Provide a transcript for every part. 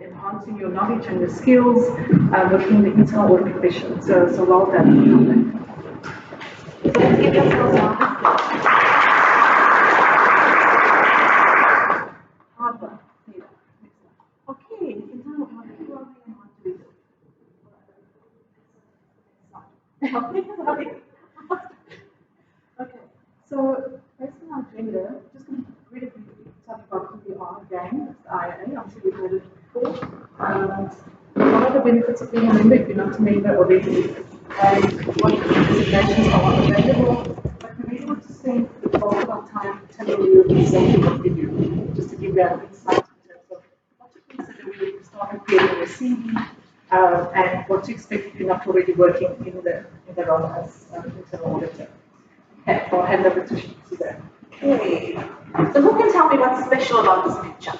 enhancing your knowledge and your skills within the internal audit profession. So well done. So let's give yourselves a round of applause. Hard work. Okay, internal audit. Who are we and what do we do? Okay, so based on our agenda, just going to really briefly tell you about who we are again. It's the IIA. I'm sure you've heard it before. One of the benefits of being a member, if you're not a member already, and what designations are available. But we really want to spend the bulk of our time telling you exactly what we do, just to give you an insight in terms of what to consider when you start creating your CV, and what to expect if you're not already working in the role as internal auditor. Okay, so I'll hand over to Suzanne. Okay, so who can tell me what's special about this picture?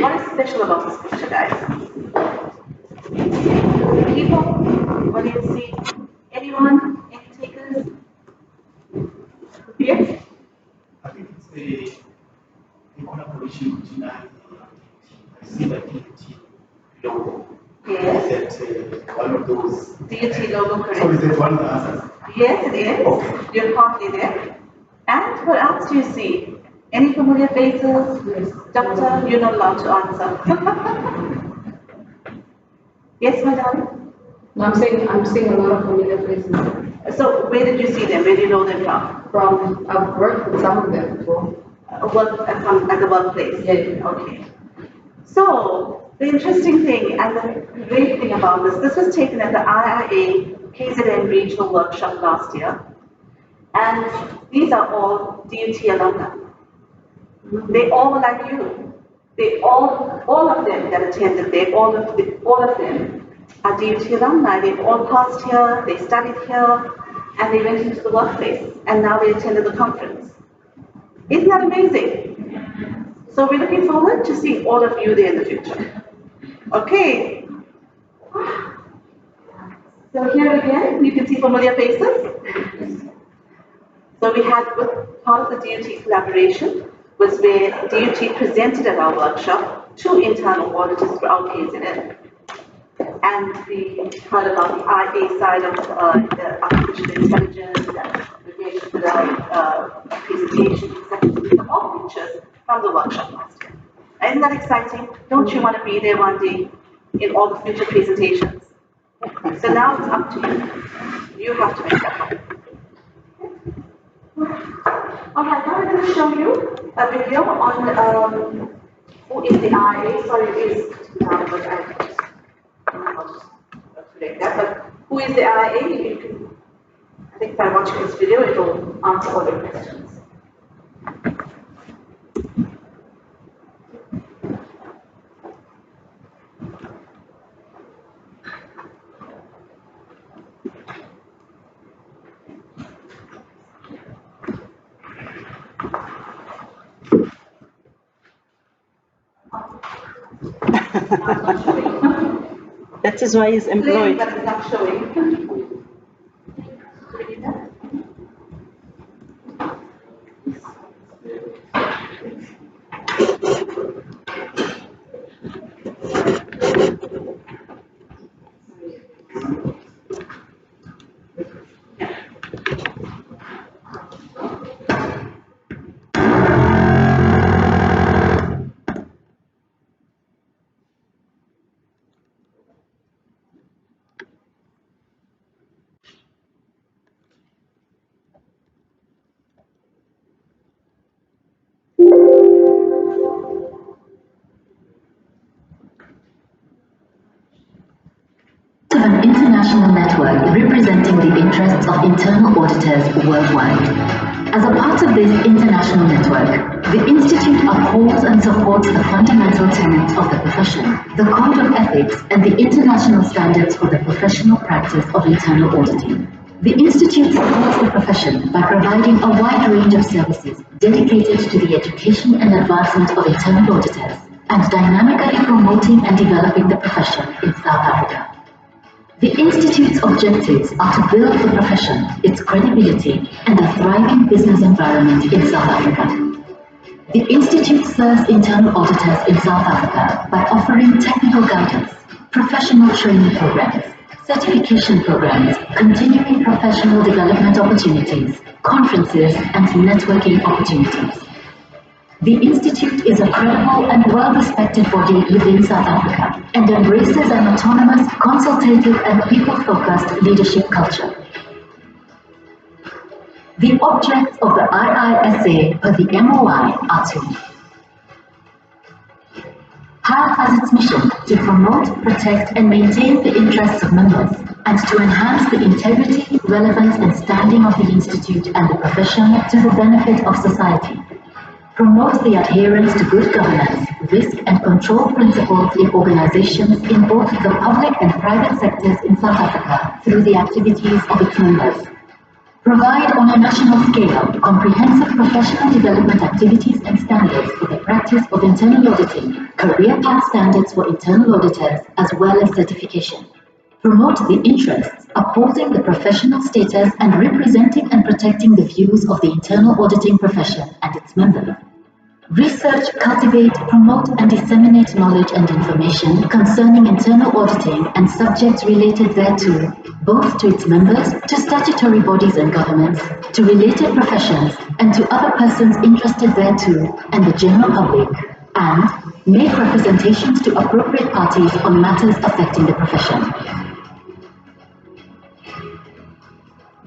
What is special about this picture, guys? The people? What do you see? Anyone? Any takers? Yes? I think it's a collaboration between I see the DUT logo. Yes. Is that one of those? DUT logo, correct. So is that one of the answers? Yes, it is. Okay. You're partly there. And what else do you see? Any familiar faces? Yes. Doctor, you're not allowed to answer. Yes, my darling? No, I'm seeing a lot of familiar faces. So where did you see them? Where do you know them from? I've worked with some of them before. At the workplace? Yeah. Okay. So, the interesting thing and the great thing about this was taken at the IIA KZN Regional Workshop last year. And these are all DUT alumni. They all like you. All of them that attended there, all of them are DUT alumni. They've all passed here, they studied here, and they went into the workplace, and now they attended the conference. Isn't that amazing? So we're looking forward to seeing all of you there in the future. Okay. So here again, you can see familiar faces. So we had, part of the DUT collaboration was where DUT presented at our workshop to internal auditors throughout KZN. And we heard about the IA side of the artificial intelligence, and we gave the presentation, etc. All pictures from the workshop last year. Isn't that exciting? Don't you want to be there one day in all the future presentations? So now it's up to you. You have to make that happen. Alright, now I'm going to show you a video on who is the IA. Sorry, it is down, but I'll just select that. But who is the IA? I think by watching this video, it will answer all your questions. That is why he's employed. But it's not showing. An international network representing the interests of internal auditors worldwide. As a part of this international network, the Institute upholds and supports the fundamental tenets of the profession, the Code of Ethics, and the international standards for the professional practice of internal auditing. The Institute supports the profession by providing a wide range of services dedicated to the education and advancement of internal auditors, and dynamically promoting and developing the profession in South Africa. The Institute's objectives are to build the profession, its credibility, and a thriving business environment in South Africa. The Institute serves internal auditors in South Africa by offering technical guidance, professional training programs, certification programs, continuing professional development opportunities, conferences, and networking opportunities. The Institute is a credible and well-respected body within South Africa and embraces an autonomous, consultative, and people-focused leadership culture. The objects of the IISA per the MOI are to have as its mission to promote, protect, and maintain the interests of members, and to enhance the integrity, relevance, and standing of the Institute and the profession to the benefit of society. Promote the adherence to good governance, risk, and control principles in organizations in both the public and private sectors in South Africa through the activities of its members. Provide on a national scale comprehensive professional development activities and standards for the practice of internal auditing, career path standards for internal auditors, as well as certification. Promote the interests, upholding the professional status, and representing and protecting the views of the internal auditing profession and its members. Research, cultivate, promote, and disseminate knowledge and information concerning internal auditing and subjects related thereto, both to its members, to statutory bodies and governments, to related professions, and to other persons interested thereto, and the general public, and make representations to appropriate parties on matters affecting the profession.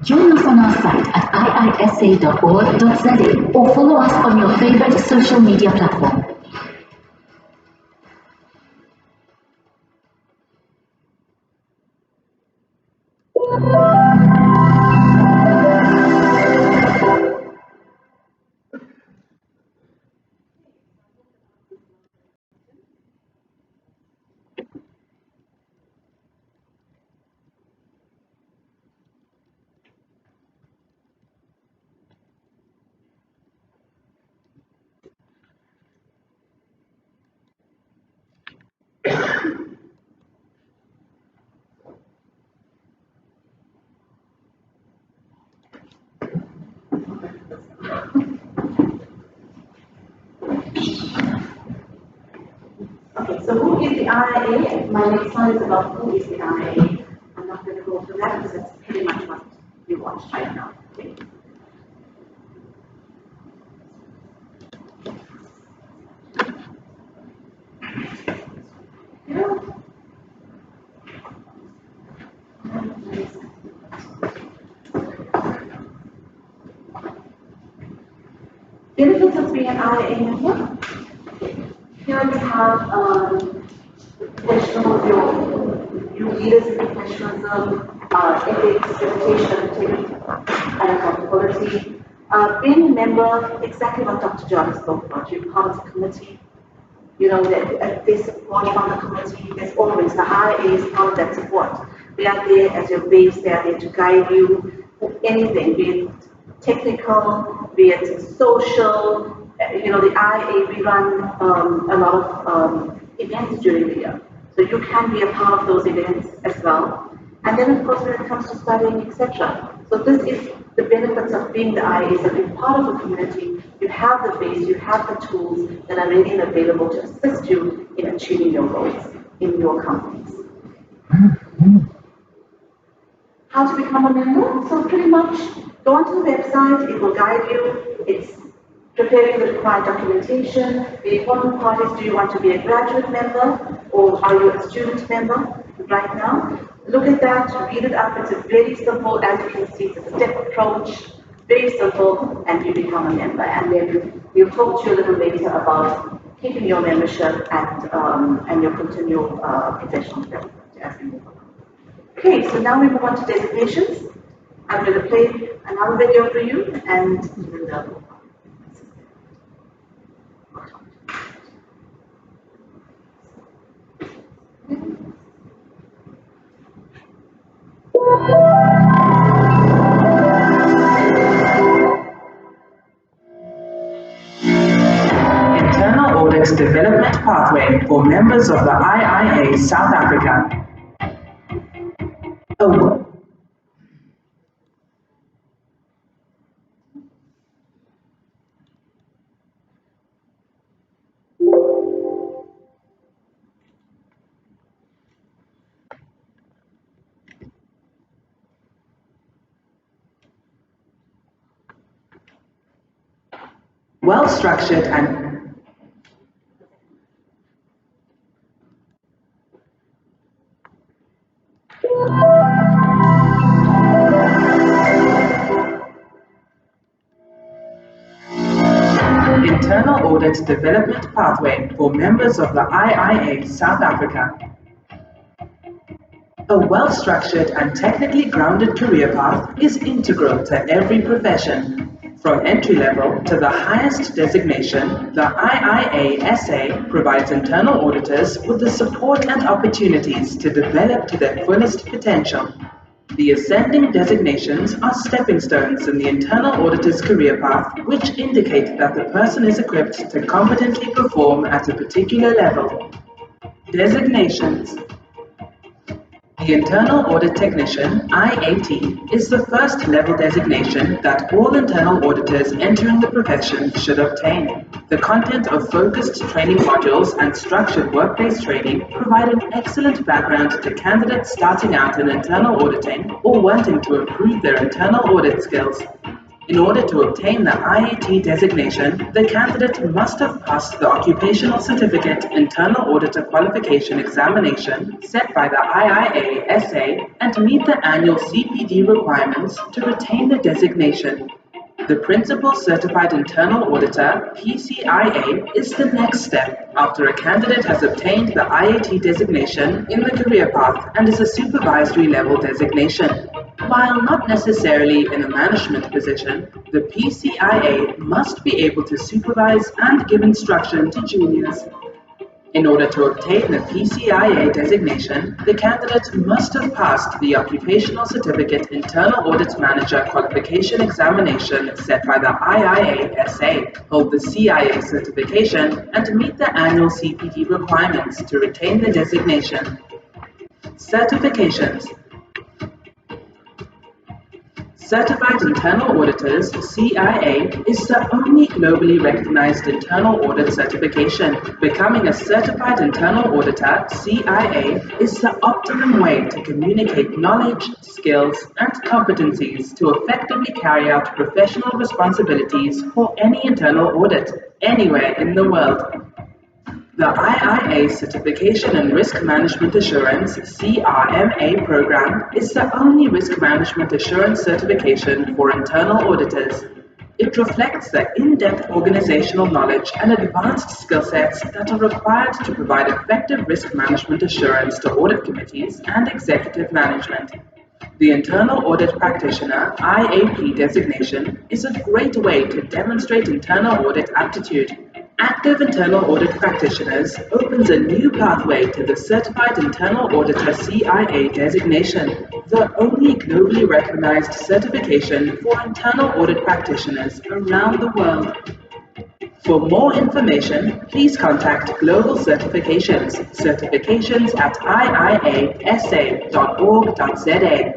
Join us on our site at iisa.org.za or follow us on your favorite social media platform. Okay, so who is the IIA? My next slide is about who is the IIA. I'm not going to go through that because it's pretty much what you watched right now. Okay. Benefits of being an IIA member. Here we have professional, your leaders in professionalism, ethics, reputation, integrity, and accountability. Being a member, exactly what Dr. John spoke about, you're part of the committee. You know, that there's support from the committee, there's always, the IIA is part of that support. They are there as your base, they are there to guide you for anything, be it technical, be it social. You know, the IIA, we run a lot of events during the year. So you can be a part of those events as well. And then, of course, when it comes to studying, etc. So this is the benefits of being the IIA, that you're part of the community, you have the base, you have the tools that are ready and available to assist you in achieving your goals in your companies. How to become a member? So pretty much go onto the website, it will guide you. It's preparing the required documentation. The important part is, do you want to be a graduate member or are you a student member right now? Look at that, read it up. It's a very simple, as you can see, it's a step approach, very simple, and you become a member. And then we'll talk to you a little later about keeping your membership and your continual professional development as we move on. Okay, so now we move on to designations. I'm going to play another video for you and we'll Internal Audit Development Pathway for members of the IIA South Africa. Oh. well-structured and internal audit development pathway for members of the IIA South Africa. A well-structured and technically grounded career path is integral to every profession. From entry-level to the highest designation, the IIA-SA provides internal auditors with the support and opportunities to develop to their fullest potential. The ascending designations are stepping stones in the internal auditor's career path, which indicate that the person is equipped to competently perform at a particular level. Designations. The Internal Audit Technician, IAT, is the first level designation that all internal auditors entering the profession should obtain. The content of focused training modules and structured work-based training provide an excellent background to candidates starting out in internal auditing or wanting to improve their internal audit skills. In order to obtain the IAT designation, the candidate must have passed the Occupational Certificate Internal Auditor Qualification Examination set by the IIA-SA and meet the annual CPD requirements to retain the designation. The Principal Certified Internal Auditor, PCIA, is the next step after a candidate has obtained the IAT designation in the career path and is a supervisory level designation. While not necessarily in a management position, the PCIA must be able to supervise and give instruction to juniors. In order to obtain the PCIA designation, the candidate must have passed the Occupational Certificate Internal Audit Manager Qualification Examination set by the IIA-SA, hold the CIA certification, and meet the annual CPD requirements to retain the designation. Certifications. Certified Internal Auditors, CIA, is the only globally recognized internal audit certification. Becoming a Certified Internal Auditor, CIA, is the optimum way to communicate knowledge, skills, and competencies to effectively carry out professional responsibilities for any internal audit, anywhere in the world. The IIA Certification and Risk Management Assurance CRMA program is the only risk management assurance certification for internal auditors. It reflects the in-depth organizational knowledge and advanced skill sets that are required to provide effective risk management assurance to audit committees and executive management. The Internal Audit Practitioner IAP designation is a great way to demonstrate internal audit aptitude. Active internal audit practitioners opens a new pathway to the Certified Internal Auditor CIA designation, the only globally recognized certification for internal audit practitioners around the world. For more information, please contact Global Certifications, certifications@iiasa.org.za,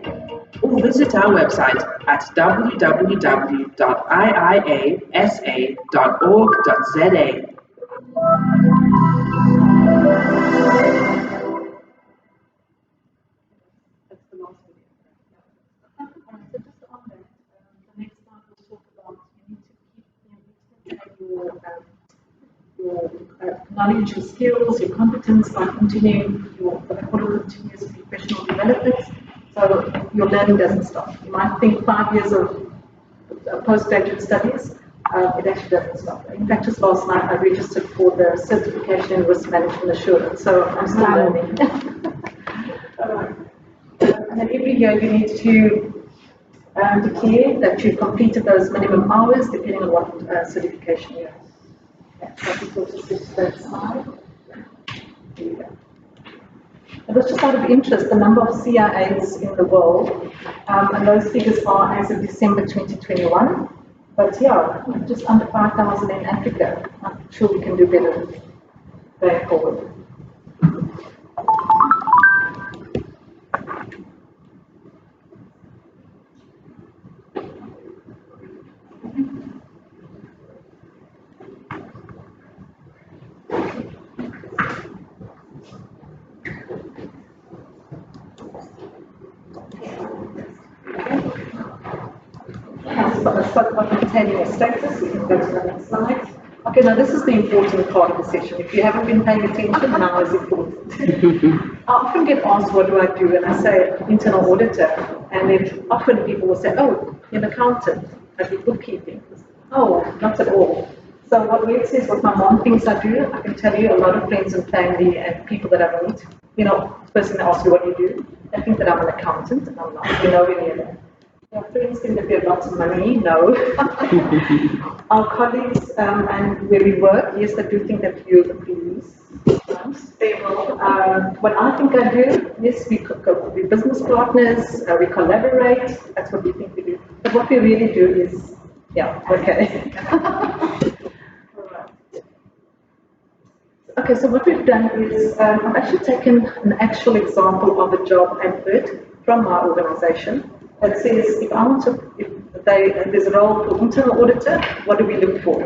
or visit our website at www.iiasa.org.za. That's the last video. So just on that, the next slide will talk about you need to keep your knowledge, your skills, your competence by continuing what I call continuous professional development. So your learning doesn't stop. You might think 5 years of postgraduate studies, it actually doesn't stop. In fact, just last night I registered for the certification in risk management assurance, so I'm still learning. And then every year you need to declare that you've completed those minimum hours depending on what certification you have. Okay, so we go to that slide. There you go. It was just out of interest, the number of CIAs in the world, and those figures are as of December 2021. But yeah, just under 5,000 in Africa. I'm sure we can do better going forward. spoke about maintaining a status. We can go to the next slide. Okay, now this is the important part of the session. If you haven't been paying attention, now is important. I often get asked, what do I do? And I say, internal auditor. And then often people will say, oh, you're an accountant. I do bookkeeping. Oh, not at all. So what weird says, what my mom thinks I do, I can tell you a lot of friends and family and people that I meet, you know, the person that asks you what you do, they think that I'm an accountant, and I'm not. You know, when you're your friends think that we have lots of money, no. Our colleagues and where we work, yes, they do think that you're employees. Stable. What I think I do, yes, we're business partners, we collaborate, that's what we think we do. But what we really do is, yeah, okay. Okay, so what we've done is, I've actually taken an actual example of a job advert from my organization that says, if I want to, there's a role for internal auditor, what do we look for?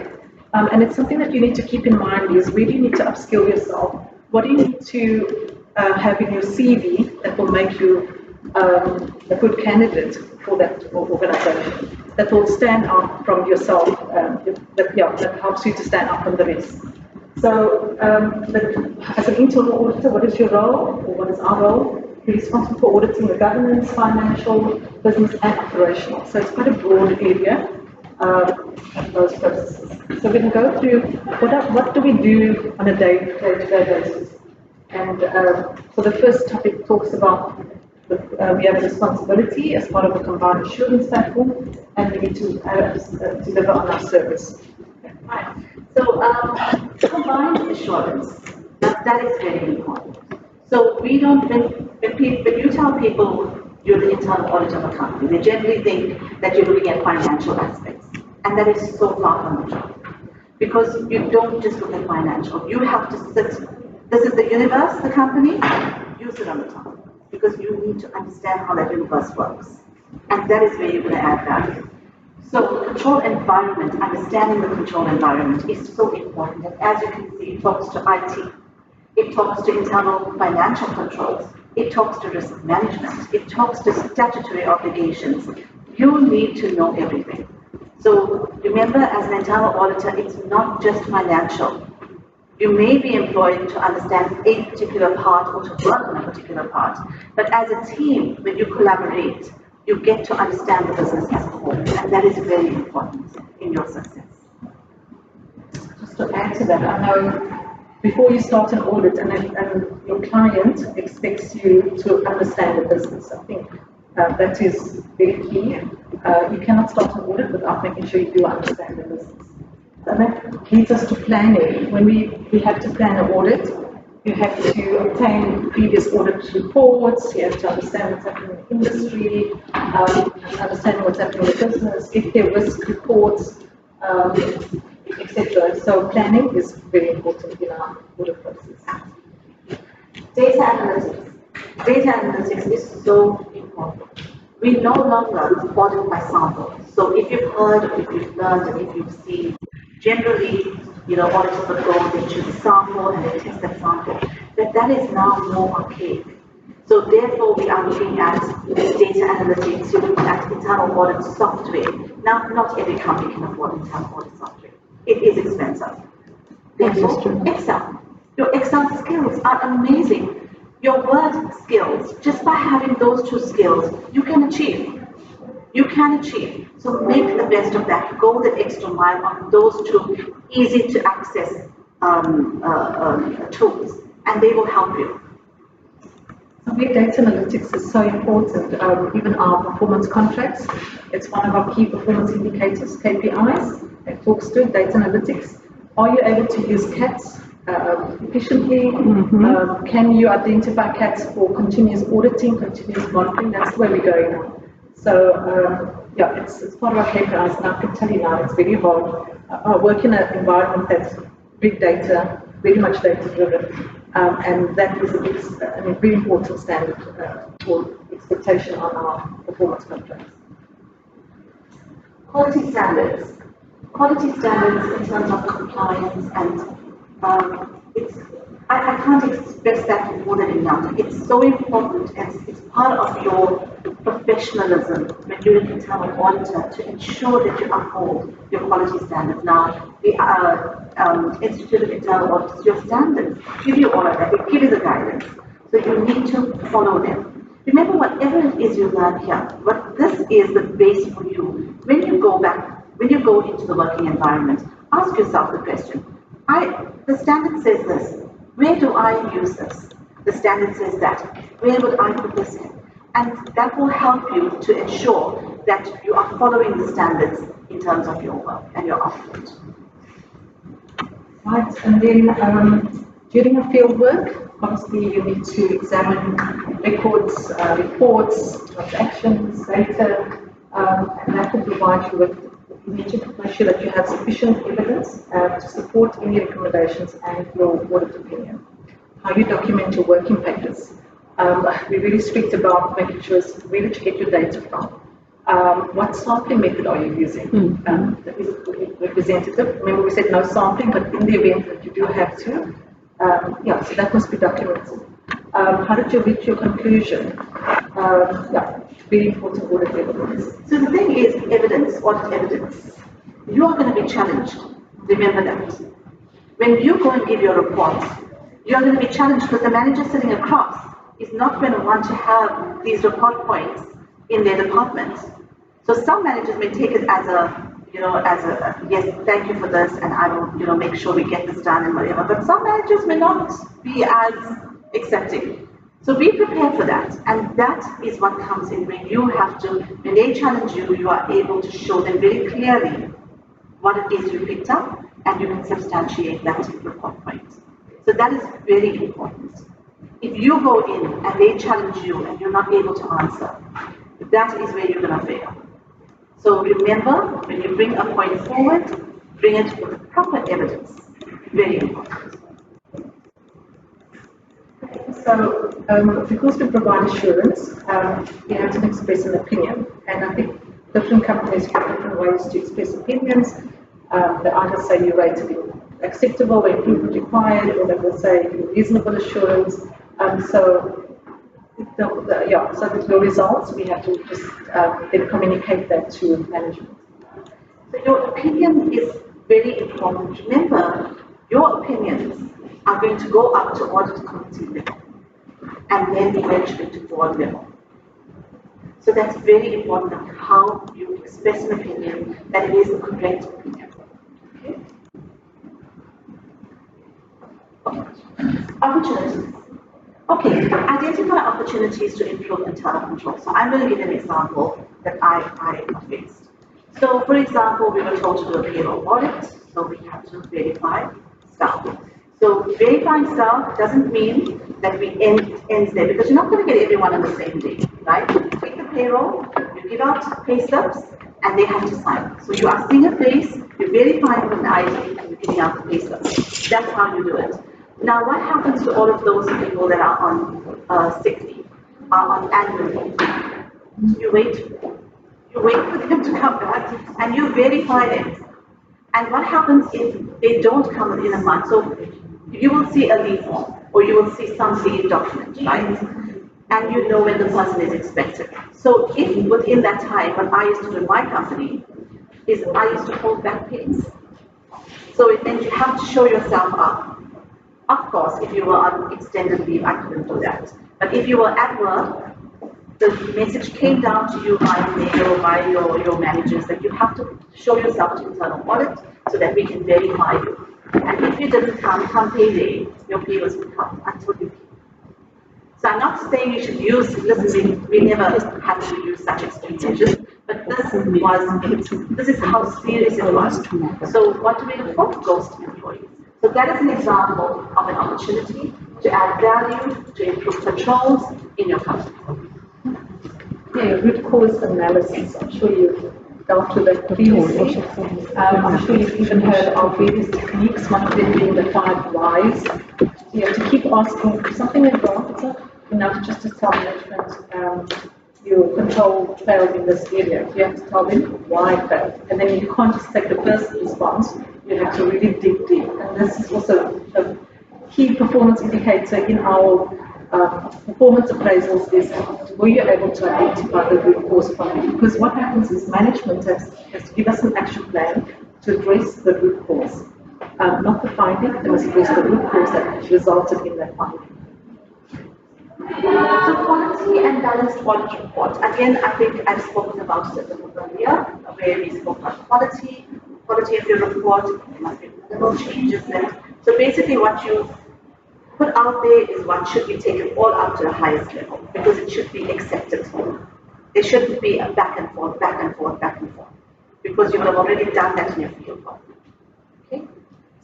And it's something that you need to keep in mind is, where do you need to upskill yourself? What do you need to have in your CV that will make you a good candidate for that organization, that will stand out from yourself, that helps you to stand out from the rest. So, as an internal auditor, what is your role, or what is our role? We're responsible for auditing the governance, financial, business, and operational. So it's quite a broad area of those processes. So we can go through what do we do on a day-to-day basis. And so the first topic talks about we have a responsibility as part of a combined assurance platform, and we need to deliver on our service. Right. So combined assurance, that is very important. So we don't, when you tell people you're the internal audit of a company, they generally think that you're looking at financial aspects. And that is so far from the truth. Because you don't just look at financial, you have to sit, this is the universe, the company, you sit on the top. Because you need to understand how that universe works. And that is where you're going to add value. So control environment, understanding the control environment is so important. And as you can see, it talks to IT, it talks to internal financial controls, it talks to risk management, it talks to statutory obligations. You need to know everything. So remember, as an internal auditor, it's not just financial. You may be employed to understand a particular part or to work on a particular part, but as a team, when you collaborate, you get to understand the business as a whole, and that is very important in your success. Just to add to that, I know before you start an audit and your client expects you to understand the business, I think that is very key. You cannot start an audit without making sure you do understand the business. And that leads us to planning. When we have to plan an audit, you have to obtain previous audit reports, you have to understand what's happening in the industry, understand what's happening in the business, get their risk reports, etc. So planning is very important in our audit process. Data analytics. Data analytics is so important. We no longer audit by sample. So if you've heard, or if you've learned, and if you've seen, generally, auditors would go, they choose a sample and they test that sample. But that is now more archaic. So therefore, we are looking at data analytics, you're looking at internal audit software. Now, not every company can afford internal audit software. It is expensive. Therefore, Excel. Your Excel skills are amazing. Your Word skills, just by having those two skills, you can achieve. You can achieve. So make the best of that. Go the extra mile on those two easy to access tools, and they will help you. So where data analytics is so important, even our performance contracts, it's one of our key performance indicators, KPIs, that talks to data analytics. Are you able to use CATs efficiently? Can you identify CATs for continuous auditing, continuous monitoring? That's where we're going now. So it's part of our KPIs, and I can tell you now it's very hard. I work in an environment that's big data, very much data driven, and that is a very important standard or expectation on our performance contracts. Quality standards. Quality standards in terms of compliance, and I can't express that more than enough. It's so important and it's part of your professionalism when you're an internal auditor to ensure that you uphold your quality standards. Now, the Institute of Internal Auditors, your standards give you all of that. They give you the guidance. So you need to follow them. Remember, whatever it is you learn here, this is the base for you. When you go into the working environment, ask yourself the question, the standard says this. Where do I use this? The standard says that. Where would I put this in? And that will help you to ensure that you are following the standards in terms of your work and your output. Right, and then during a field work, obviously you need to examine records, reports, transactions, data, and that will provide you with, you need to make sure that you have sufficient evidence to support any recommendations and your audit opinion. How you document your working papers. We're really strict about making sure where did you get your data from. What sampling method are you using? Is it representative? Remember we said no sampling, but in the event that you do have to, so that must be documented. How did you reach your conclusion? Very important audit evidence. So the thing is, audit evidence, you are going to be challenged. Remember that. When you go and give your report, you are going to be challenged because the manager sitting across is not going to want to have these report points in their department. So some managers may take it as a yes, thank you for this, and I will, make sure we get this done and whatever. But some managers may not be as accepting. So be prepared for that, and that is what comes in when you have to, when they challenge you, you are able to show them very clearly what it is you picked up, and you can substantiate that report point. So that is very important. If you go in and they challenge you and you're not able to answer, that is where you're going to fail. So remember, when you bring a point forward, bring it with proper evidence. Very important. So, because we provide assurance, you have to express an opinion. And I think different companies have different ways to express opinions. They either say you rated it acceptable, or improvement required, or they will say reasonable assurance. So with your results, we have to just then communicate that to management. So your opinion is very important. Remember, your opinions are going to go up to audit committee level and then eventually to board level. So that's very important how you express an opinion, that it is the correct opinion. Okay. Opportunities. Okay, identify opportunities to improve internal control. So I'm going to give an example that I faced. So for example, we were told to do a payroll audit, so we have to verify staff. So verifying staff doesn't mean that we end there, because you're not going to get everyone on the same day, right? You take the payroll, you give out pay stubs, and they have to sign. So you are seeing a face, you're verifying with an ID, and you're giving out the pay stubs. That's how you do it. Now, what happens to all of those people that are on sick leave, on annual leave? You wait for them to come back, and you verify them. And what happens if they don't come in a month? So you will see a leave form, or you will see some leave document, right? And you know when the person is expected. So if within that time, what I used to do in my company is I used to hold back pays. So it meant you have to show yourself up. Of course, if you were on extended leave, I couldn't do that. But if you were at work, the message came down to you by mail or by your managers that you have to show yourself to internal audit so that we can verify you. And if you didn't come payday, your pay was withheld until you pay. So I'm not saying you should use, listen, we never had to use such extreme measures, but this is how serious it was. So what do we look for? Ghost employees. So that is an example of an opportunity to add value, to improve controls in your company. Yeah, root cause analysis. I'm sure you've dealt with that previously. I'm sure you've even heard of various techniques, one of them being the 5 whys. You have to keep asking, if something went wrong, it's not enough just to tell management your control failed in this area. You have to tell them why it failed. And then you can't just take the first response, you have to really dig deep. And this is also a key performance indicator in our performance appraisals is, were you able to identify the root cause problem? Because what happens is management has to give us an action plan to address the root cause, not the finding, they must address the root cause that resulted in that finding. So quality and balanced audit report. Again, I think I've spoken about it a little earlier, where we spoke about quality of your report, there must be minimal changes there. So basically what you put out there is what should be taken all up to the highest level, because it should be accepted. There shouldn't be a back and forth, because you would have already done that in your field work. Okay.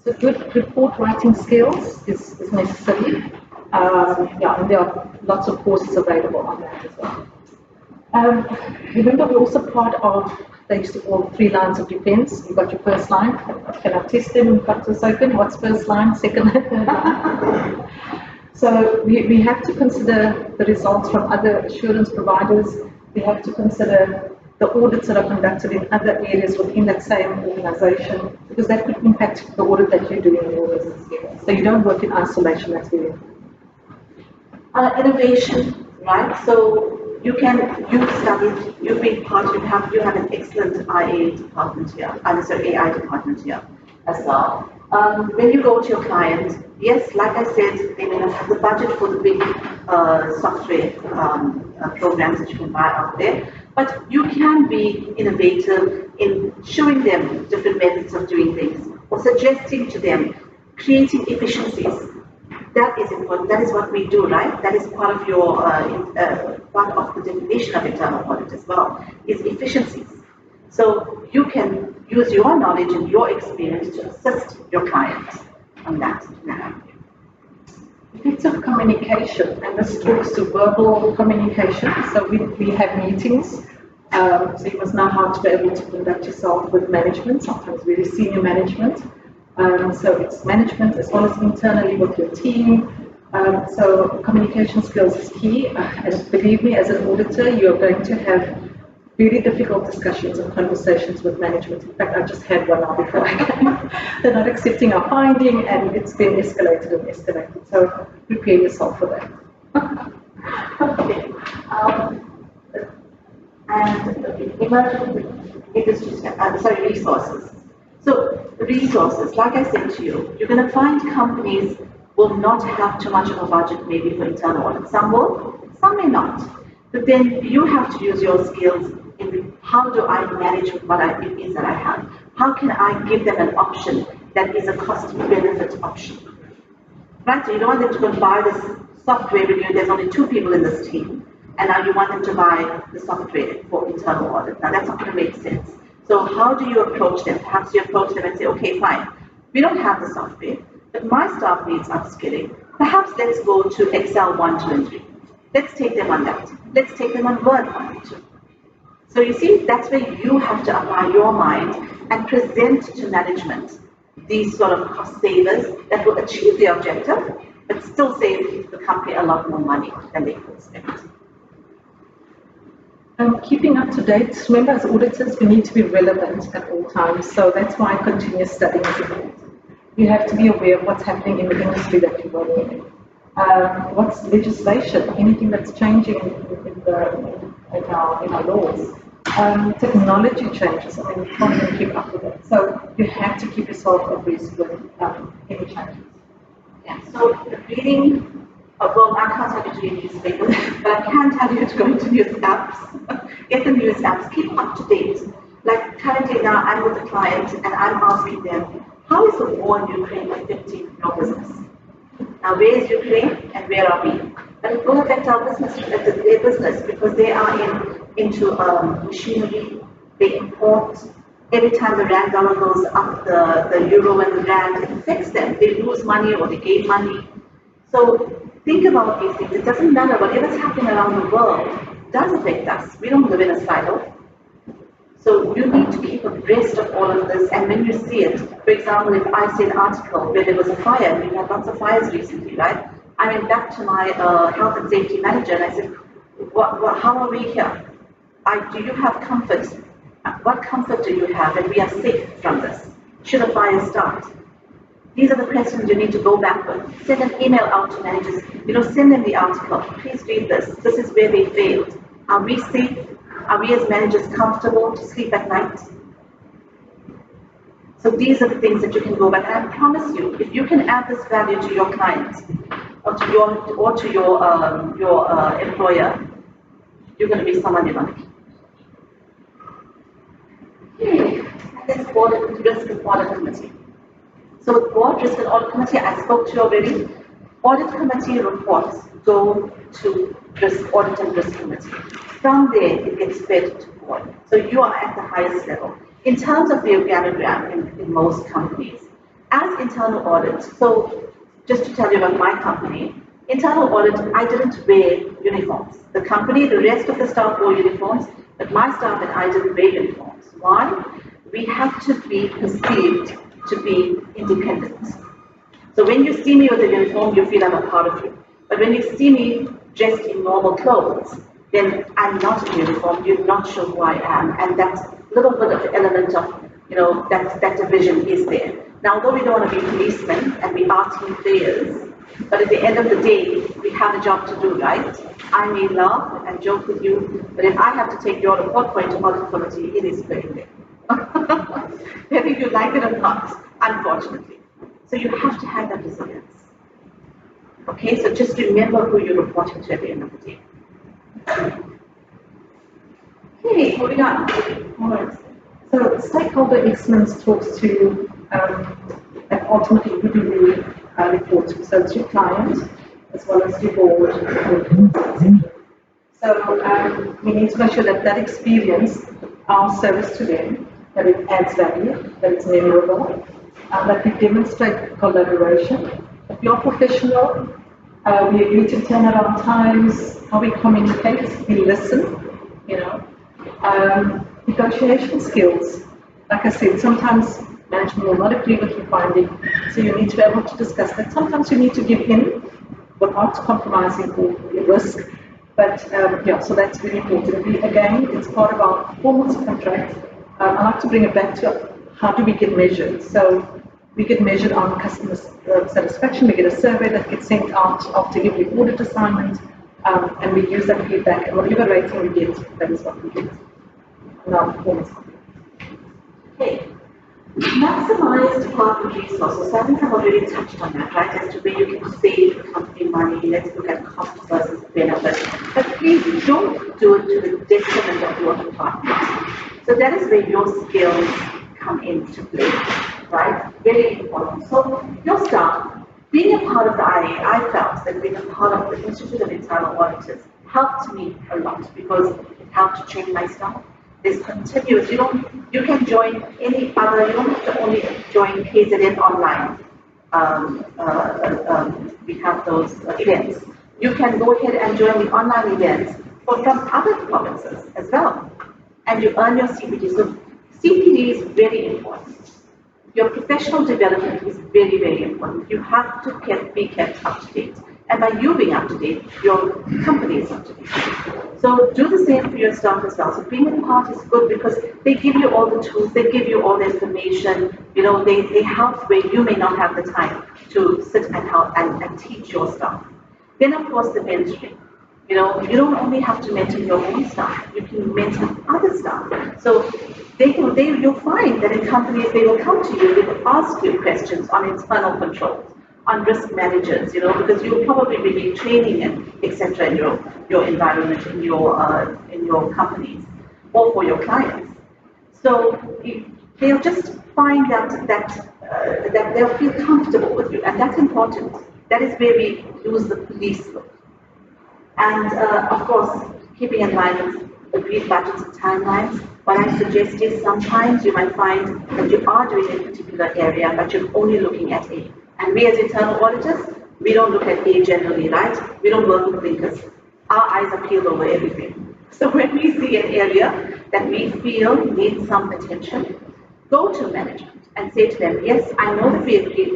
So good report writing skills is necessary. And there are lots of courses available on that as well. Remember, we're also part of, they used to call 3 lines of defense. You've got your first line. Can I test them, Dr. Soken? What's first line, second line, third line? So we have to consider the results from other assurance providers. We have to consider the audits that are conducted in other areas within that same organization, because that could impact the audit that you're doing in your business area. So you don't work in isolation, that's very important. Innovation, right? So you've studied, you've been part, you have an excellent IA department here, AI department here as well. When you go to your client, yes, like I said, they may not have the budget for the big software programs that you can buy out there, but you can be innovative in showing them different methods of doing things, or suggesting to them, creating efficiencies. That is important. That is what we do, right? That is part of your part of the definition of internal audit as well, is efficiencies. So you can use your knowledge and your experience to assist your client on that. Effective communication, and this talks to verbal communication. So we have meetings. So you must know how to be able to conduct yourself with management, sometimes very senior management. So it's management as well as internally with your team. So communication skills is key. And believe me, as an auditor, you're going to have really difficult discussions and conversations with management. In fact, I just had one now before I came. They're not accepting our finding, and it's been escalated. So prepare yourself for that. Okay. And emerging industry, resources. So resources, like I said to you, you're going to find companies will not have too much of a budget maybe for internal audit. Some will, some may not. But then you have to use your skills in how do I manage what it is that I have? How can I give them an option that is a cost-benefit option? Right, so you don't want them to go and buy this software when there's only 2 people in this team, and now you want them to buy the software for internal audit. Now that's not going to make sense. So how do you approach them? Perhaps you approach them and say, okay, fine, we don't have the software, but my staff needs upskilling. Perhaps let's go to Excel 1, 2, and 3. Let's take them on that. Let's take them on Word 1 and 2. So you see, that's where you have to apply your mind and present to management these sort of cost savers that will achieve the objective, but still save the company a lot more money than they could spend. Keeping up to date, remember, as auditors, we need to be relevant at all times. So that's why continuous studying is important. You have to be aware of what's happening in the industry that you're working in. What's legislation, anything that's changing in our laws. Technology changes, I mean, you can't even keep up with it. So you have to keep yourself abreast with any changes. Yeah, so reading, well, I can't tell you to read newspapers, but I can tell you to go into news apps, get the news apps, keep up to date. Like currently now, I'm with a client and I'm asking them, how is the war in Ukraine affecting your business? Now, where is Ukraine and where are we? And it will affect our business, their business, because they are into machinery, they import. Every time the rand dollar goes up, the euro and the rand, it affects them. They lose money or they gain money. So think about these things. It doesn't matter, whatever's happening around the world does affect us. We don't live in a silo. So you need to keep abreast of all of this, and when you see it, for example, if I see an article where there was a fire, and we've had lots of fires recently, right? I went back to my health and safety manager and I said, how are we here? Do you have comfort? What comfort do you have that we are safe from this? Should a fire start? These are the questions you need to go back with. Send an email out to managers. Send them the article. Please read this. This is where they failed. Are we safe? Are we as managers comfortable to sleep at night? So these are the things that you can go back. And I promise you, if you can add this value to your client or to your employer, you're going to be someone you want to keep. Okay, and then board risk and audit committee. So with board risk and audit committee, I spoke to you already. Audit committee reports go to audit and risk committee. From there, it gets fed to board. So you are at the highest level. In terms of the organogram in most companies, as internal audit, so just to tell you about my company, internal audit, I didn't wear uniforms. The company, the rest of the staff wore uniforms, but my staff and I didn't wear uniforms. Why? We have to be perceived to be independent. So when you see me with a uniform, you feel I'm a part of you. But when you see me dressed in normal clothes, then I'm not in uniform, you're not sure who I am, and that little bit of element of, that division is there. Now, although we don't want to be policemen and we are team players, but at the end of the day, we have a job to do, right? I may laugh and joke with you, but if I have to take your report point to audit committee, it is very there. Whether you like it or not, unfortunately. So you have to have that resilience. Okay, so just remember who you're reporting to at the end of the day. Okay, moving on. All right. So stakeholder excellence talks to and ultimately who do we report to? So it's your client as well as your board. So we need to make sure that that experience, our service to them, that it adds value, that it's memorable, that we demonstrate collaboration. If you're professional, we agree to turnaround times, how we communicate, we listen, negotiation skills. Like I said, sometimes management will not agree with your finding, so you need to be able to discuss that. Sometimes you need to give in without compromising for your risk. But so that's very important. Again, it's part of our performance contract. I like to bring it back to how do we get measured. So we get measured on customer satisfaction. We get a survey that gets sent out after every audit assignment, and we use that feedback. And whatever rating we get, that is what we get in our performance contract. Okay. Maximize department resources. So I think I've already touched on that, right? As to where you can save the company money. Let's look at cost versus benefit. But please don't do it to the detriment of your department. So that is where your skills come into play, right? Very important. So your staff, being a part of the IA, I felt that being a part of the Institute of Internal Auditors helped me a lot because it helped to train my staff. There's continuous, you can join any other, you don't have to only join KZN online. We have those events. You can go ahead and join the online events from other provinces as well. And you earn your CPD. So CPD is very important. Your professional development is very, very important. You have to be kept up to date. And by you being up to date, your company is up to date. So do the same for your staff as well. So being a part is good because they give you all the tools, they give you all the information, they help where you may not have the time to sit and help and teach your staff. Then of course the mentoring. You don't only have to mentor your own staff, you can mentor other staff. So you'll find that in companies they will come to you, they will ask you questions on internal controls, on risk managers, because you'll probably be doing training and etc. in your environment, in your companies, or for your clients. So they'll just find that they'll feel comfortable with you, and that's important. That is where we lose the police look. And of course, keeping in line with agreed budgets and timelines. What I suggest is sometimes you might find that you are doing a particular area, but you're only looking at A. And we as internal auditors, we don't look at A generally, right? We don't work with blinkers. Our eyes are peeled over everything. So when we see an area that we feel needs some attention, go to management and say to them, yes, I know that we agreed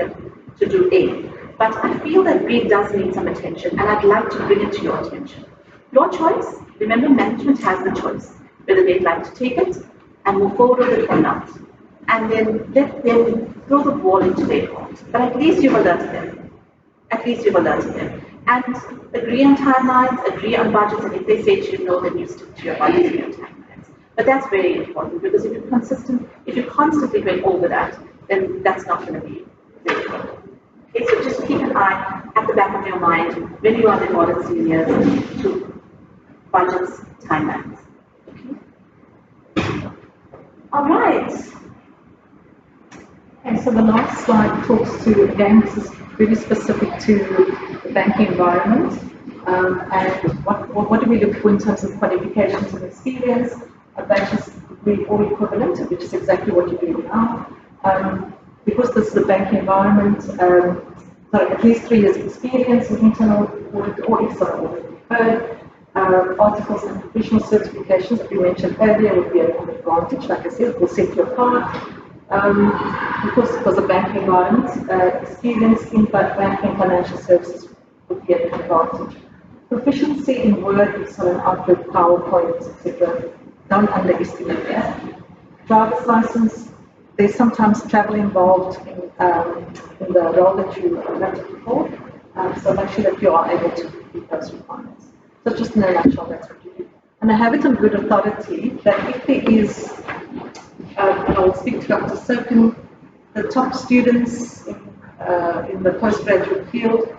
to do A, but I feel that B does need some attention and I'd like to bring it to your attention. Your choice. Remember, management has the choice whether they'd like to take it and move forward with it or not. And then let them throw the ball into their court. But at least you've alerted them. At least you've alerted them. And agree on timelines, agree on budgets, and if they say to you no, then you stick to your budgets and your timelines. But that's very important because if you're constantly going over that, then that's not going to be very good. Okay, so just keep an eye at the back of your mind when you are the audit seniors to budgets, timelines. Okay. All right. And so the last slide talks to, again, this is really specific to the banking environment. And what do we look for in terms of qualifications and experience? A bachelor's degree or equivalent, which is exactly what you're doing now. Because this is a banking environment, so at least 3 years experience in internal audit or external audit preferred. Articles and professional certifications that we mentioned earlier would be an advantage. Like I said, will set you apart. Because it was a banking environment, experience in banking financial services would be an advantage. Proficiency in Word, Excel, and Outlook, PowerPoint, etc. Don't underestimate that. Driver's license, there's sometimes travel involved in the role that you applied for, so make sure that you are able to meet those requirements. So just in a nutshell, that's what you do. And I have it on good authority that if there is, and I will speak to Dr. Serkin, the top students in the postgraduate field,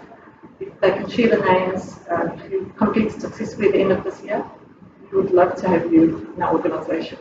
if they can share the names, if you complete successfully at the end of this year, we would love to have you in our organization.